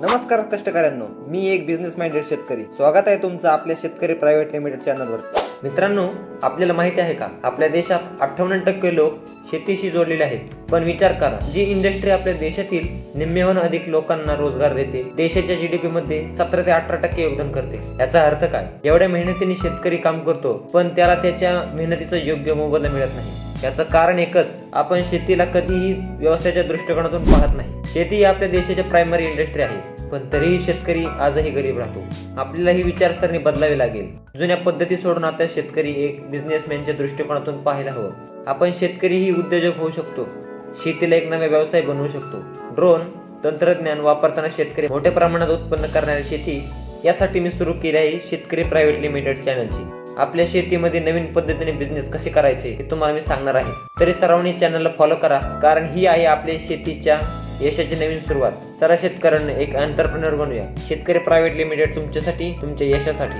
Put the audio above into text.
नमस्कार कष्टकऱ्यांनो, मी एक business minded शेतकरी. स्वागत आहे तुमचं आपल्या शेतकरी प्रायव्हेट लिमिटेड चॅनलवर. मित्रांनो, आपल्याला माहिती आहे का, आपल्या देशात 58% लोक शेतीशी जोडलेले आहेत. पण विचार करा, जी इंडस्ट्री आपल्या देशातील निम्म्याहून अधिक लोकांना रोजगार देते, देशाच्या जीडीपी मध्ये 17 ते 18% योगदान करते. याचा अर्थ काय? एवढ्या मेहनतीने शेतकरी काम करतो, पण त्याला त्याच्या मेहनतीचा योग्य मोबदला मिळत नाही. याचं कारण एकच, आपण शेतीला कधीही व्यवसायाच्या दृष्टिकोनातून पाहत नाही. शेती ही आपल्या देशाची प्रायमरी इंडस्ट्री आहे, पण तरीही शेतकरी आजही गरीब राहतो. आपल्याला ही विचारसरणी बदलावी लागेल. जुन्या पद्धती सोडून आता शेतकरी एक बिझनेसमॅनच्या दृष्टिकोनातून पाहायला हवं. आपण शेतकरी ही उद्योजक होऊ शकतो. शेतीला एक नवा व्यवसाय बनवू शकतो. ड्रोन तंत्रज्ञान वापरताना शेतकरी मोठ्या प्रमाणात उत्पन्न करणारी शेती, यासाठी मी सुरू केली आहे शेतकरी प्रायव्हेट लिमिटेड चॅनलची. आपल्या शेतीमध्ये नवीन पद्धतीने बिझनेस कसे करायचे हे तुम्हाला मी सांगणार आहे. तरी सर्वांनी चॅनलला फॉलो करा, कारण ही आहे आपल्या शेतीच्या यशाची नवीन सुरुवात. चला शेतकऱ्यांना एक एंटरप्रेन्योर बनूया. शेतकरी प्रायव्हेट लिमिटेड तुमच्यासाठी, तुमच्या यशासाठी.